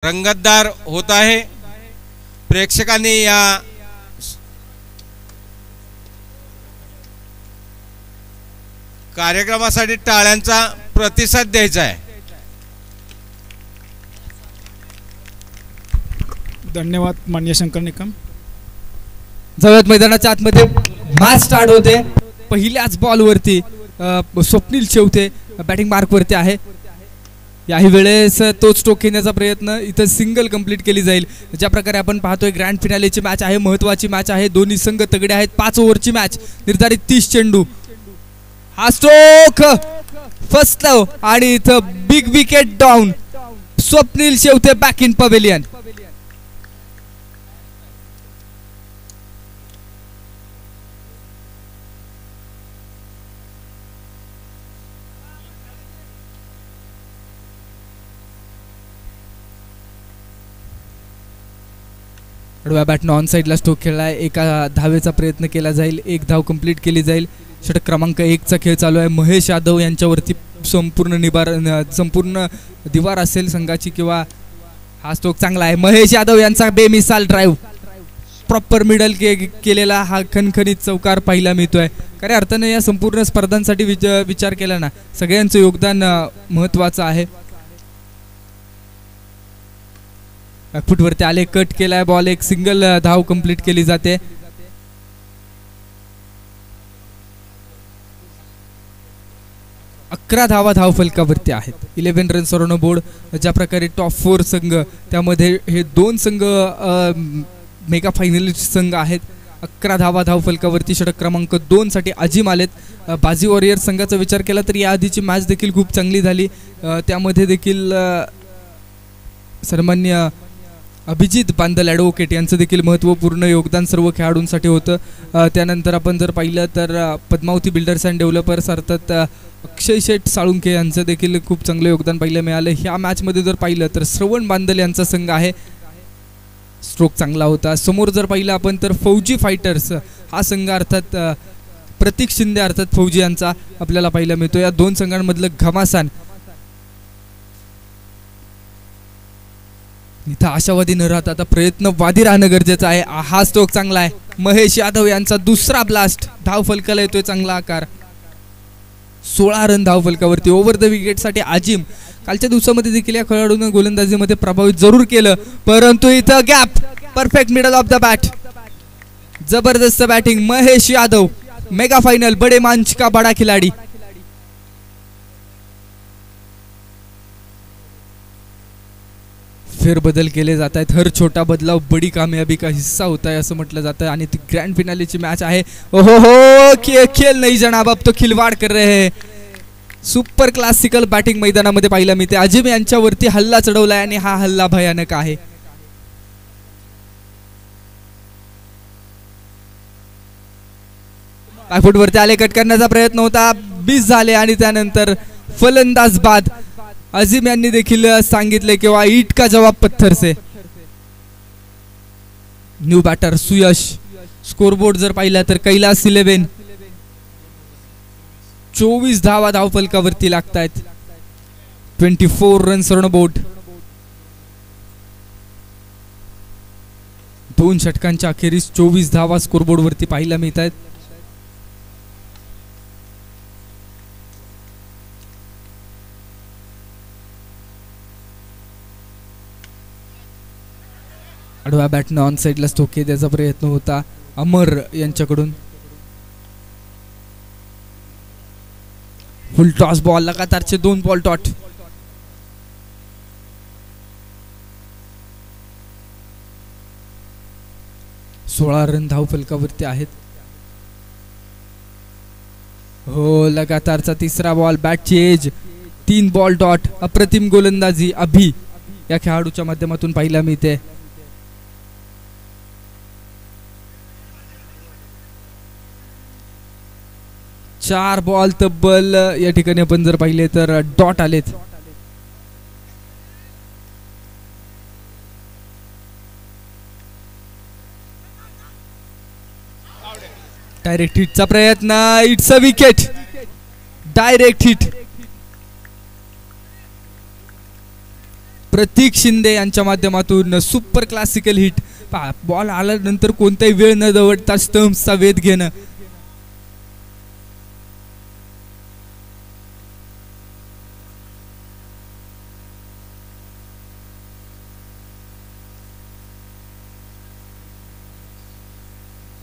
रंगतदार होत आहे। प्रेक्षकांनी या कार्यक्रमासाठी टाळ्यांचा प्रतिसाद द्यायचा आहे। धन्यवाद माननीय शंकर निकम। जवळच मैदानाच्या आतमध्ये मॅच स्टार्ट होते। पहिल्याच बॉलवरती स्वप्नील शेवते बॅटिंग मार्कवरती आहे। याही वेळेस तो स्ट्रोक घेण्याचा प्रयत्न इथं सिंगल कंप्लीट केली जाईल। ज्या प्रकारे आपण पाहतोय ग्रँड फिनालेची मॅच आहे, महत्त्वाची मॅच आहे। दोन्ही संघ तगडे आहेत। 5 ओव्हरची मॅच, निर्धारित 30 चेंडू। हा स्ट्रोक फर्स्ट आणि इथं big wicket down. Swapnil Shewate back in pavilion. आडव्या बॅटनं ऑन साईडला स्ट्रोक खेळलाय। एका धावेचा प्रयत्न केला जाईल, एक धाव कंप्लीट केली जाईल। षटक क्रमांक 1 चा खेळ चालू आहे। महेश यादव यांच्यावरती संपूर्ण दिवार असेल संघाची किंवा हा स्ट्रोक चांगला आहे। महेश यादव यांचा बेमिसाल ड्राईव्ह, प्रॉपर मिडल केलेला हा खणखणीत चौकार पाहायला मिळतोय। खऱ्या अर्थाने या संपूर्ण स्पर्धांसाठी विचार केला ना, सगळ्यांचं योगदान महत्त्वाचं आहे। बॅकफुटवरती आले, कट केलाय बॉल, एक सिंगल धाव कंप्लीट केली जाते। अकरा धावा धाव फलकावरती आहेत। 11 रन्स ऑन बोर्ड। ज्या प्रकारे टॉप 4 संघ, त्यामध्ये हे 2 संघ मेगा फायनलिस्ट संघ आहेत। 11 धावा धाव फलकावरती। षटक क्रमांक 2 साठी अजिम आलेत। बाजी वॉरियर संघाचा विचार केला तर या आधीची मॅच देखील खूप चांगली झाली। त्यामध्ये देखील सन्मान्य अभिजित बांदल ॲडव्होकेट यांचं देखील महत्त्वपूर्ण योगदान सर्व खेळाडूंसाठी होतं। त्यानंतर आपण जर पाहिलं तर पद्मावती बिल्डर्स अँड डेव्हलपर्स अर्थात अक्षय शेठ साळुंखे यांचं देखील खूप चांगलं योगदान पाहायला मिळालं। ह्या मॅचमध्ये जर पाहिलं तर श्रवण बांदल यांचा संघ आहे, स्ट्रोक चांगला होता। समोर जर पाहिलं आपण तर फौजी फायटर्स हा संघ अर्थात प्रतीक शिंदे अर्थात फौजी यांचा आपल्याला पाहायला मिळतो। या 2 संघांमधलं घमासान इथं आशावादी न राहता आता प्रयत्नवादी राहणं गरजेचं आहे। हा स्ट्रोक चांगला आहे। महेश यादव यांचा दुसरा ब्लास्ट, धाव फलकाला येतोय चांगला आकार। 16 रन धाव फलकावरती। ओव्हर द विकेट साठी अजिम, कालच्या दिवसामध्ये देखील या खेळाडूने गोलंदाजीमध्ये प्रभावित जरूर केलं, परंतु इथं gap, perfect middle of the bat, जबरदस्त batting. Mahesh Yadav mega final, बडे मंच का बडा खिलाडी। फेरबदल केले जात आहेत। हर छोटा बदलाव बड़ी कामयाबी का हिस्सा होता है असं म्हटलं जातं। आणि ती ग्रँड फिनालेची मॅच आहे। ओहो हो, खेल नाही जनाब, अब तो खिलवाड़ कर रहे हैं। सुपर क्लासिकल बॅटिंग मैदानामध्ये पाहायला मिळते। अजिम यांच्यावरती हल्ला चढवलाय आणि हा हल्ला भयानक आहे। बॅकफुटवरती आले, कट करण्याचा प्रयत्न होता, मिस झाले आणि त्यानंतर फलंदाज बाद। अजिम यांनी देखील सांगितले किंवा ईट का जवाब पत्थर से। न्यू बॅटर सुयश। स्कोरबोर्ड जर पाहिला तर कैलास 11, 24 धावा धाव फलकावरती लागतायत। 24 रन्स ऑन बोर्ड। 2 षटकांच्या अखेरीस 24 धावा स्कोरबोर्ड वरती पाहायला मिळत आहेत। आडव्या बॅटनं ऑन साईडला स्ट्रोक द्यायचा प्रयत्न होता अमर यांच्याकडून। फुल टॉस बॉल, लगातारचे 2 बॉल डॉट। सोळा रन धाव फलकावरती आहेत। हो, लगातारचा 3रा बॉल, बॅटची एज, 3 बॉल डॉट। अप्रतिम गोलंदाजी अभि या खेळाडूच्या माध्यमातून पाहायला मिळते। 4 बॉल तब्बल या ठिकाणी आपण जर पाहिले तर डॉट आलेत। डायरेक्ट हिटचा प्रयत्न, it's a wicket, direct hit. Prateek Shinde यांच्या माध्यमातून सुपर क्लासिकल हिट. बॉल आल्यानंतर कोणताही वेळ न दवडता स्टंप्सचा वेध घेणं.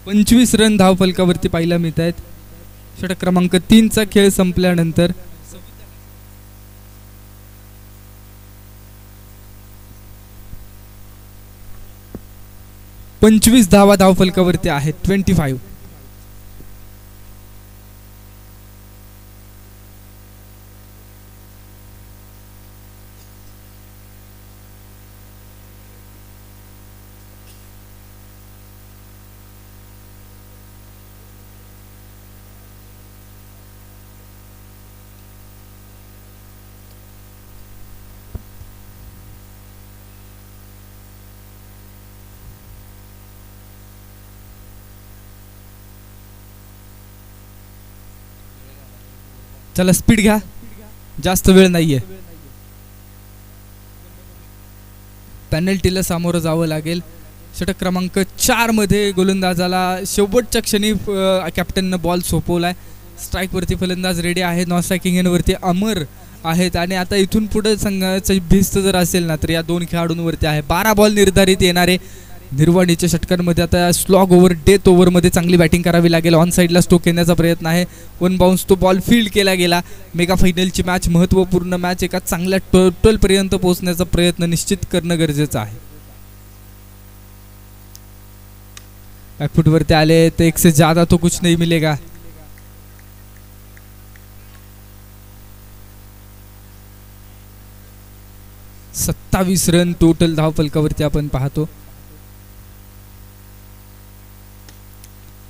पंचवीस रन धावफलकावरती पाहायला मिळत आहेत. षटक क्रमांक 3चा खेळ संपल्यानंतर 25 धावा धावफलकावरती आहेत. 25. चला स्पीड घ्या, जास्त वेळ नाहीये. पेनल्टीला सामोरं जावं लागेल. षटक क्रमांक 4 मध्ये गोलंदाजाला शेवटच्या क्षणी कॅप्टननं बॉल सोपवलाय. स्ट्राईकवरती फलंदाज रेडी आहे. नॉन स्ट्रायकिंग एंडवरती अमर आहेत. आणि आता इथून पुढे संघाची भिस्त जर असेल ना तर या 2 खेळाडूंवरती आहे. 12 बॉल निर्धारित येणारे. निर्वाणीच्या षटकांमध्ये आता स्लॉग ओव्हर डेथ ओव्हरमध्ये चांगली बॅटिंग करावी लागेल. ऑन साईडला स्टोक येण्याचा प्रयत्न आहे. 1 बाउन्स तो बॉल फील्ड केला गेला. मेगा फायनलची मॅच, महत्त्वपूर्ण मॅच, एका चांगल्या टोटलपर्यंत पोहोचण्याचा प्रयत्न निश्चित करणं गरजेचं आहे. बॅकफुटवरती आले तर 1 से ज्यादा तो कुछ नहीं मिलेगा. सत्तावीस रन टोटल धावफलकावरती आपण पाहतो.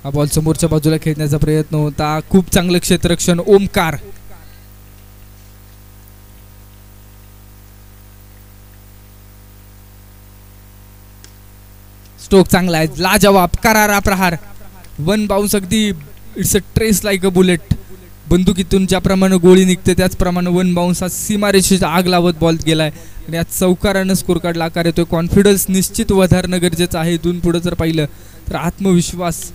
हा बॉल समोरच्या बाजूला खेळण्याचा प्रयत्न होता. खूप चांगलं क्षेत्ररक्षण. ओमकार स्ट्रोक चांगला आहे. लाजवाब करारा प्रहार. 1 बाउन्स. अगदी it's a trace like a bullet. बंदुकीतून ज्याप्रमाणे गोळी निघते त्याचप्रमाणे 1 बाउन्स हा सीमारेषेचा आग लावत बॉल गेलाय. आणि आज चौकारानं स्कोर कार्डला आकार येतोय. कॉन्फिडन्स निश्चित વધાरणं गरजेचं आहे. इथून पुढे जर पाहिलं तर आत्मविश्वास.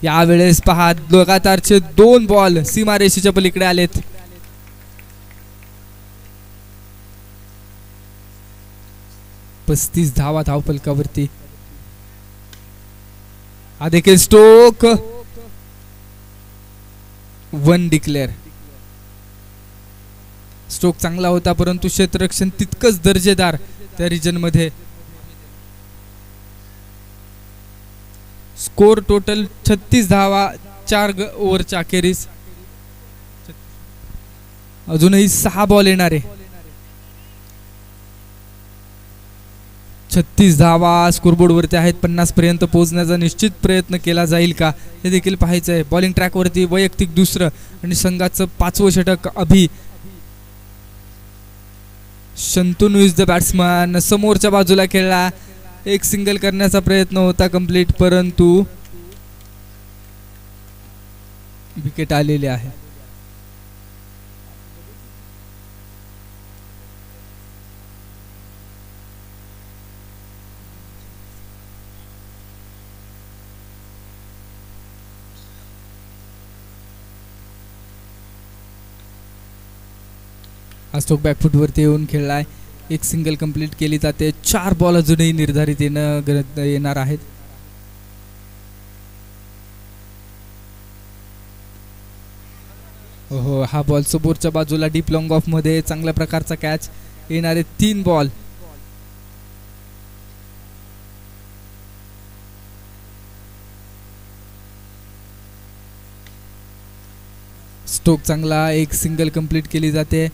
यावेळेस पहा लगातारचे 2 बॉल सीमारेषेच्या पलीकडे आलेत. पस्तीस धावा धावफलकावरती. हा देखील स्टोक 1 डिक्लेअर. स्ट्रोक चांगला होता परंतु क्षेत्ररक्षण तितकंच दर्जेदार त्या रिजन मध्ये. स्कोर टोटल 36 धावा 4 ओव्हरच्या अखेरीस. अजूनही 6 बॉल येणारे. 36 धावा स्कोरबोर्ड वरती आहेत. 50 पर्यंत पोहोचण्याचा निश्चित प्रयत्न केला जाईल का हे देखील पाहायचं आहे. बॉलिंग ट्रॅक वरती वैयक्तिक 2रं आणि संघाचं 5वं षटक. अभि शंतनू इज द बॅट्समन. समोरच्या बाजूला खेळला. 1 सिंगल करण्याचा प्रयत्न होता कंप्लीट परंतु विकेट आलेले आहे. हा स्ट्रोक बॅकफुट वरती येऊन खेळलाय. 1 सिंगल कंप्लीट केली जाते. 4 बॉल अजूनही निर्धारित येणार आहेत. हो, हा बॉल समोरच्या बाजूला डीप लॉंग ऑफ मध्ये चांगल्या प्रकारचा कॅच. येणारे 3 बॉल. स्ट्रोक चांगला. 1 सिंगल कंप्लीट केली जाते.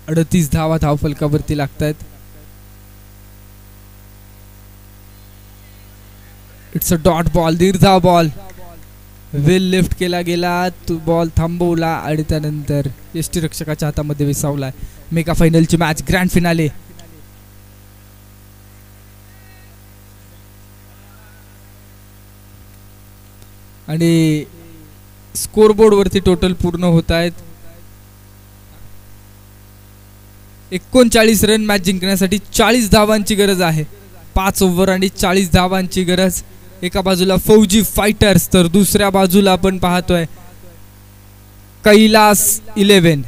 38 धावा धावफलकावरती लागतायत. It's a dot ball. दीर्घा बॉल वेल लिफ्ट केला गेला. तो बॉल थांबवला आणि त्यानंतर यष्टीरक्षकाच्या हातामध्ये विसावलाय. मेगा फायनलची मॅच, ग्रँड फिनाले. आणि स्कोरबोर्ड वरती टोटल पूर्ण होत आहेत 39 रन मॅच जिंकण्यासाठी 40 धावांची गरज आहे. 5 ओव्हर आणि 40 धावांची गरज. एका बाजूला फौजी फायटर्स तर दुसऱ्या बाजूला आपण पाहतोय कैलास 11.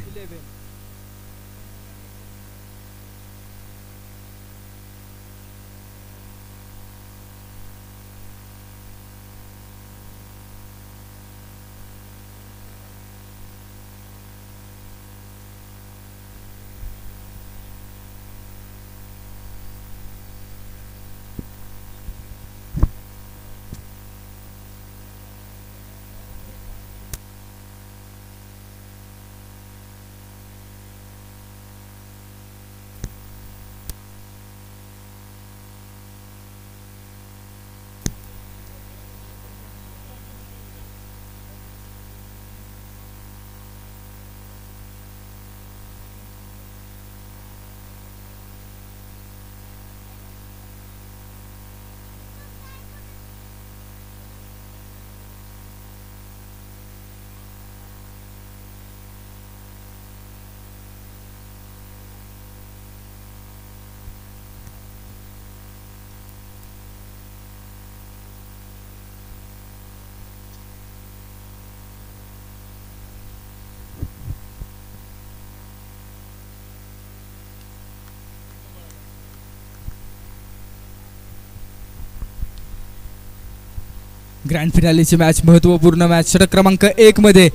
ग्रँड फिनालेची मॅच, महत्वपूर्ण मॅच. षटक क्रमांक 1 मध्ये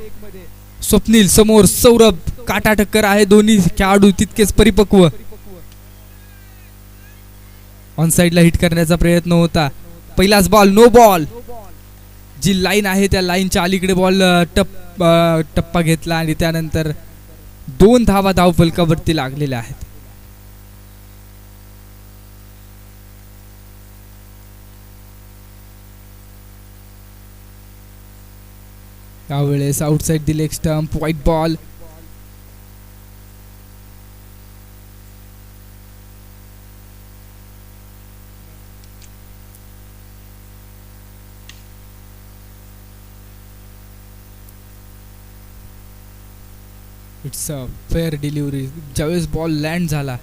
स्वप्नील समोर सौरभ. काटा टक्कर आहे. दोन्ही खेळाडू तितकेच परिपक्व. ऑन साइडला हिट करण्याचा प्रयत्न होता. पहिलाच बॉल नो बॉल. जी लाईन आहे त्या लाईनच्या अलीकडे बॉल टप्पा घेतला आणि त्यानंतर 2 धावा धावफलकावरती लागलेल्या आहेत. त्यावेळेस outside the leg stump, white ball. It's a fair delivery. ज्यावेळेस बॉल लँड झाला,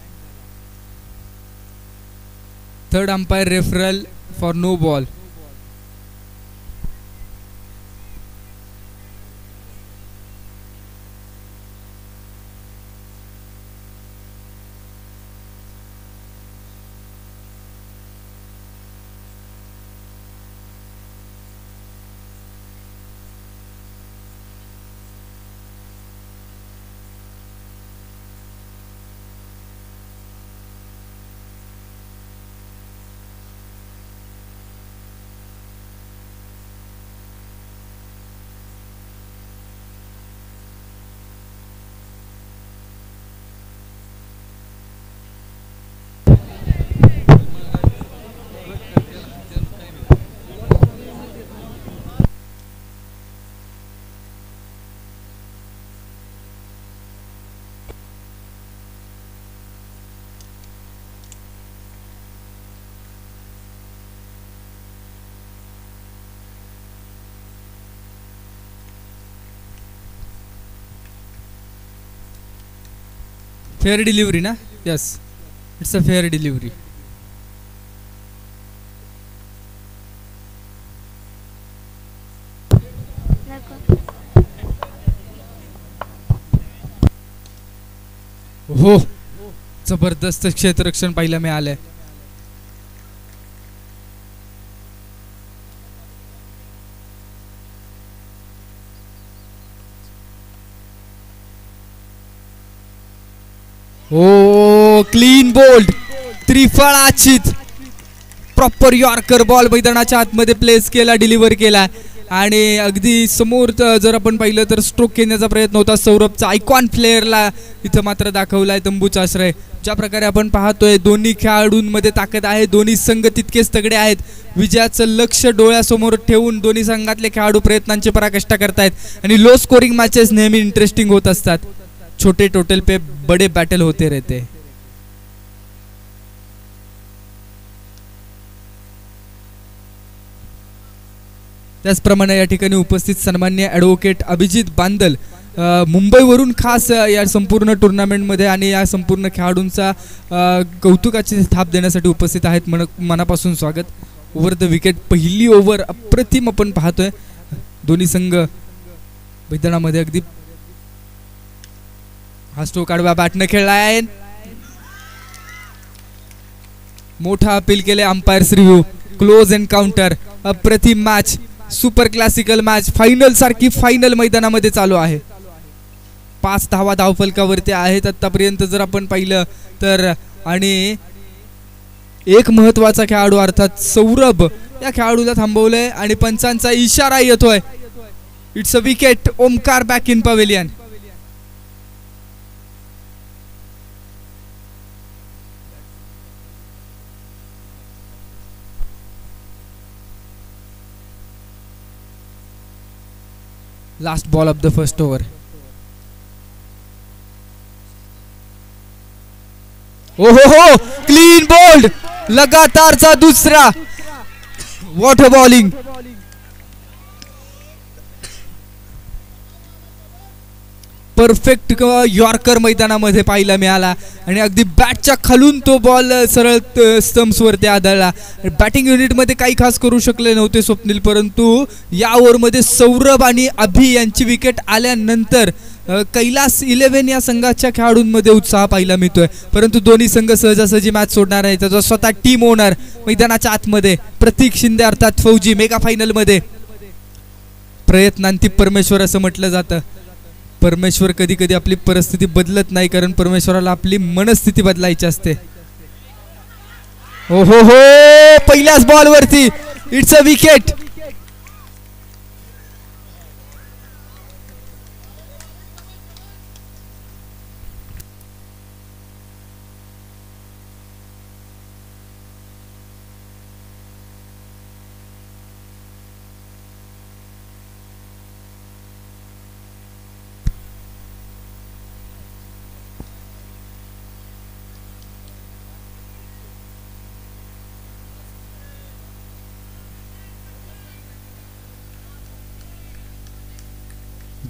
third umpire referral for no ball. Fair delivery ना? Yes, it's a fair delivery. हो, जबरदस्त क्षेत्ररक्षण पाहायला मिळालंय. ओ क्लीन बोल्ड, त्रिफळाचीत प्रॉपर यॉर्कर बॉल मैदानाच्या आतमध्ये प्लेस केला, डिलिव्हर केला आणि अगदी समोर जर आपण पाहिलं तर स्ट्रोक घेण्याचा प्रयत्न होता सौरभचा. आयकॉन प्लेअरला इथं मात्र दाखवलाय तंबूचा आश्रय. ज्या प्रकारे आपण पाहतोय दोन्ही खेळाडूंमध्ये ताकद आहे, दोन्ही संघ तितकेच तगडे आहेत. विजयाचं लक्ष डोळ्यासमोर ठेवून दोन्ही संघातले खेळाडू प्रयत्नांची पराकाष्ठा करतायत आणि लो स्कोरिंग मॅचेस नेहमी इंटरेस्टिंग होत असतात. छोटे टोटल पे बड़े बैटल होते रहते. त्याचप्रमाणे या ठिकाणी उपस्थित सन्माननीय ॲडव्होकेट अभिजित बांदल मुंबईवरून खास या संपूर्ण टुर्नामेंटमध्ये आणि या संपूर्ण खेळाडूंचा कौतुकाची थाप देण्यासाठी उपस्थित आहेत. मनापासून स्वागत. ओव्हर द विकेट पहिली ओव्हर अप्रतिम आपण पाहतोय. दोन्ही संघ मैदानामध्ये अगदी हा स्ट्रोक आडव्या बॅटने खेळला आहे. मोठा अपील केले अंपायर्स रिव्ह्यू. क्लोज एन्काउंटर, अप्रतिम match, super classical match, final सारखी फायनल मैदानामध्ये चालू आहे. 5 धावा धावफलकावरती आहेत आतापर्यंत जर आपण पाहिलं तर. आणि एक महत्वाचा खेळाडू अर्थात सौरभ या खेळाडूला थांबवलंय आणि पंचांचा इशारा येतोय. It's a wicket. Omkar back in pavilion. Last ball of the first over. हो क्लीन बोल्ड. लगातारचा दुसरा. What a bowling. Perfect yorker मैदानामध्ये पाहायला मिळाला आणि अगदी बॅटच्या खालून तो बॉल सरळ स्टम्प्स वरती आदळला. बॅटिंग युनिटमध्ये काही खास करू शकले नव्हते स्वप्नील, परंतु या ओव्हरमध्ये सौरभ आणि अभि यांची विकेट आल्यानंतर कैलास 11 या संघाच्या खेळाडूंमध्ये उत्साह पाहायला मिळतोय. परंतु दोन्ही संघ सहजासहजी मॅच सोडणार आहे. त्याचा स्वतः टीम ओनर मैदानाच्या आतमध्ये प्रतीक शिंदे अर्थात फौजी मेगा फायनल मध्ये. प्रयत्नांती परमेश्वर असं म्हटलं जातं. परमेश्वर कधी कधी आपली परिस्थिती बदलत नाही, कारण परमेश्वराला आपली मनस्थिती बदलायची असते. हो पहिल्याच बॉल वरती इट्स अ विकेट.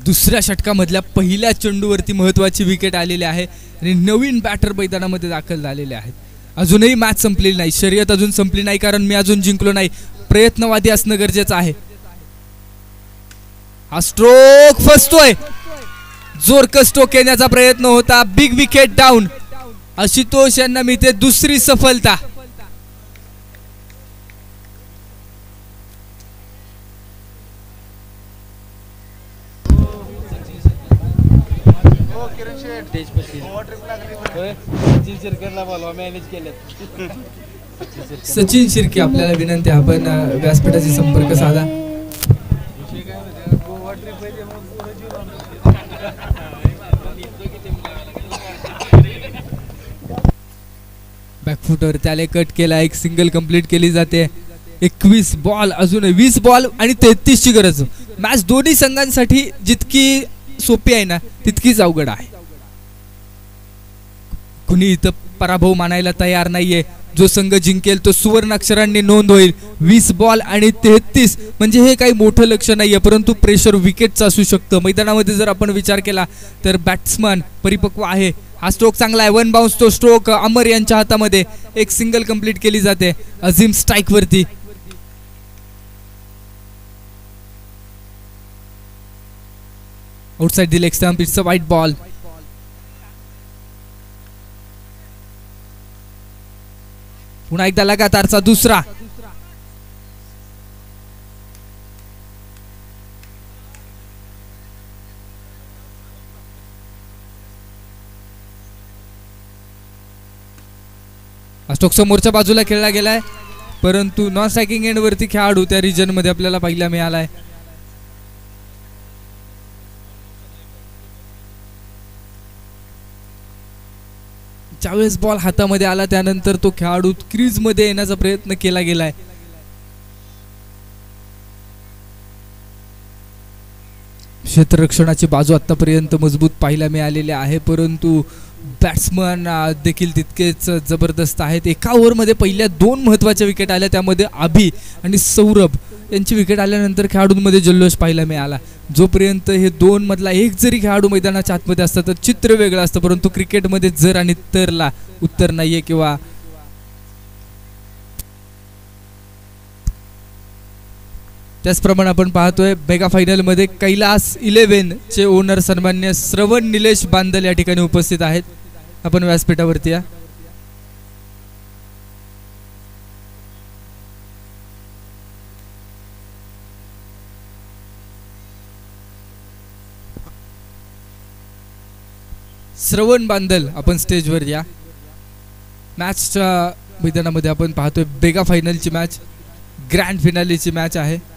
दुसऱ्या षटकामधल्या पहिल्या चेंडूवरती महत्वाची विकेट आलेली आहे आणि नवीन बॅटर मैदानामध्ये दाखल झालेले आहेत. अजूनही मॅच संपलेली नाही, शर्यत अजून संपली नाही, कारण मी अजून जिंकलो नाही. प्रयत्नवादी असणं गरजेचं आहे. हा स्ट्रोक फसतोय. जोरकस स्ट्रोक येण्याचा प्रयत्न होता. Big wicket down. आशुतोष यांना मिळते दुसरी सफलता. सचिन शिर्के आपल्याला विनंती, आपण व्यासपीठाशी संपर्क साधा. बॅकफुटवर त्याला कट केला. एक सिंगल कंप्लीट केली जाते. 21 बॉल, अजून 20 बॉल आणि 33 ची गरज. मॅच दोन्ही संघांसाठी जितकी सोपी आहे ना तितकीच अवघड आहे. कुणी इथं पराभव मानायला तयार नाहीये. जो संघ जिंकेल तो सुवर्ण अक्षरांनी नोंद होईल. 20 बॉल आणि 33 म्हणजे हे काही मोठं लक्ष नाहीये, परंतु प्रेशर विकेटचं असू शकतं. मैदानामध्ये जर आपण विचार केला तर बॅट्समन परिपक्व आहे. हा स्ट्रोक चांगला आहे. 1 बाउन्स तो स्ट्रोक अमर यांच्या हातामध्ये. एक सिंगल कंप्लीट केली जाते. अझीम स्ट्राईक वरती. Outside the leg stump. It's a white ball. पुन्हा एकदा लगातारचा दुसरा. स्ट्रोक समोरच्या बाजूला खेळला गेलाय, परंतु नॉन स्ट्रायकिंग एंड वरती खेळाडू त्या रिजन मध्ये आपल्याला पाहायला मिळालाय. ज्यावेळेस बॉल हातामध्ये आला त्यानंतर तो खेळाडू क्रीज मध्ये येण्याचा प्रयत्न केला गेलाय. क्षेत्ररक्षणाची बाजू आतापर्यंत मजबूत पाहायला मिळालेली आहे, परंतु बॅट्समन देखील तितकेच जबरदस्त आहेत. एका ओव्हरमध्ये पहिल्या 2 महत्वाच्या विकेट आल्या, त्यामध्ये अभि आणि सौरभ यांची विकेट आल्यानंतर खेळाडूंमध्ये जल्लोष पाहायला मिळाला. जोपर्यंत हे दोन मधला एक जरी खेळाडू मैदानाच्या आतमध्ये असतं तर चित्र वेगळं असतं, परंतु क्रिकेटमध्ये जर आणि तरला उत्तर नाहीये किंवा त्याचप्रमाणे आपण पाहतोय मेगा फायनल मध्ये कैलास 11 चे ओनर सन्मान्य श्रवण निलेश बांदल या ठिकाणी उपस्थित आहेत. आपण व्यासपीठावरती या. श्रवण बांदल आपण स्टेजवर या. मॅचच्या मैदानामध्ये आपण पाहतोय मेगा फायनलची मॅच, ग्रँड फिनालेची मॅच आहे.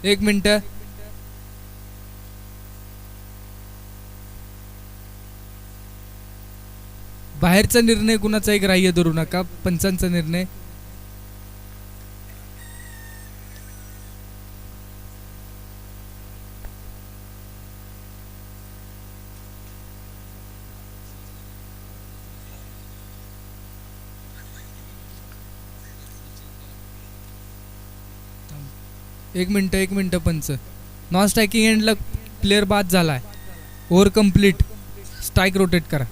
एक मिनिट. बाहेरचा निर्णय कुणाचा एक ग्राह्य धरू नका, पंचांचा निर्णय. एक मिनिट पंच. नॉन स्ट्रायकिंग एंडला प्लेअर बाद झालाय. Over complete. स्ट्राईक रोटेट करा.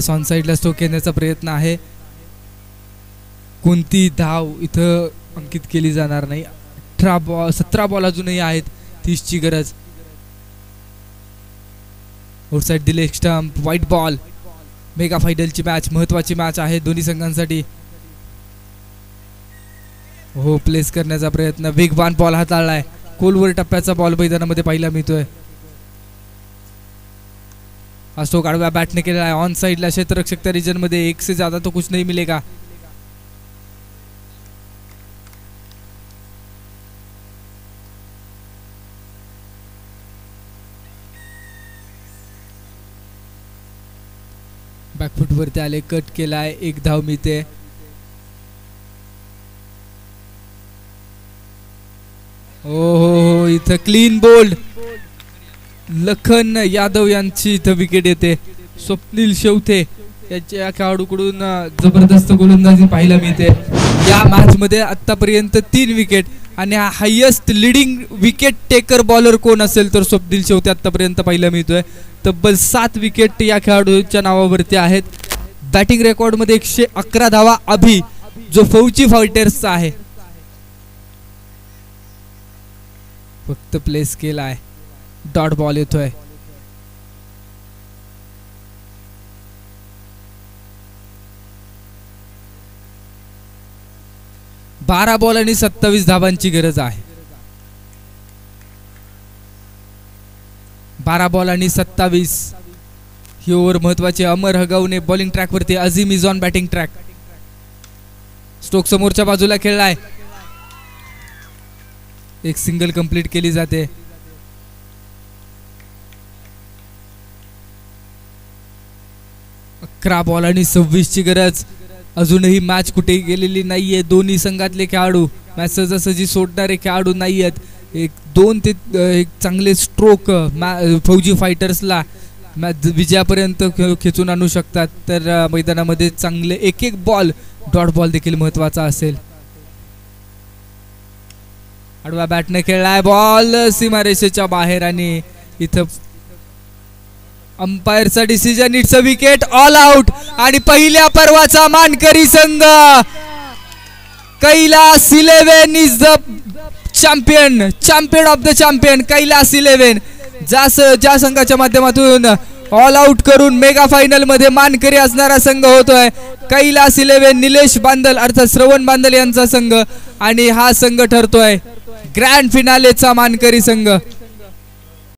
ऑन साईडला स्ट्रोक येण्याचा प्रयत्न आहे. कोणती धाव इथं अंकित केली जाणार नाही. 17 बॉल अजूनही आहेत. 30 ची गरज. आउटसाइड दिले स्टंप. White ball. मेगा फायनलची मॅच, महत्वाची मॅच आहे दोन्ही संघांसाठी. हो, प्लेस करण्याचा प्रयत्न. वेगवान बॉल हाताळलाय. खोलवर टप्प्याचा बॉल मैदानामध्ये पाहायला मिळतोय. हा स्ट्रोक आडव्या बॅटने केलेला आहे. ऑन साइडला क्षेत्ररक्षक त्या रिजन मध्ये. 1 से ज्यादा तो कुछ नहीं मिलेगा. बॅकफुट वरती आले. कट केलाय. 1 धाव मिळते. हो, इथं क्लीन बोल्ड. लखन यादव यांची इथं विकेट येते. स्वप्नील शेवते याच्या खेळाडूकडून जबरदस्त गोलंदाजी पाहायला मिळते. या मॅच मध्ये आतापर्यंत 3 विकेट आणि हा highest leading wicket taker bowler कोण असेल तर स्वप्नील शेवते आतापर्यंत पाहायला मिळतोय. तब्बल 7 विकेट या खेळाडूच्या नावावरती आहेत. बॅटिंग रेकॉर्ड मध्ये 111 धावा अभि जो फौजी फायटर्सचा आहे. फक्त प्लेस केला आहे. डॉट बॉल येतोय. बारा बॉल आणि 27 धावांची गरज आहे. 12 बॉल आणि 27 ही ओव्हर महत्वाची. अमर हगवणे बॉलिंग ट्रॅक वरती. Azeem is on batting track. Stroke समोरच्या बाजूला खेळलाय. एक सिंगल कंप्लीट केली जाते. अकरा बॉल आणि 26 ची गरज. अजूनही मॅच कुठेही गेलेली नाहीये. दोन्ही संघातले खेळाडू मॅच सहजासहजी सोडणारे खेळाडू नाही आहेत. एक दोन ते एक चांगले स्ट्रोक फौजी फायटर्सला मॅच विजयापर्यंत खेचून आणू शकतात. तर मैदानामध्ये चांगले एक एक बॉल डॉट बॉल देखील महत्वाचा असेल. आडवा बॅटने खेळलाय बॉल सीमारेषेच्या बाहेर आणि इथं अंपायरचा decision. It's a wicket, all out. आणि पहिल्या पर्वाचा मानकरी संघ Kailas 11 is the champion, champion of the champion Kailas 11. ज्या संघाच्या माध्यमातून ऑल आउट करून मेगा फायनल मध्ये मानकरी असणारा संघ होतोय कैलास 11. निलेश बांदल अर्थात श्रवण बांदल यांचा संघ आणि हा संघ ठरतोय ग्रँड फिनालेचा मानकरी संघ.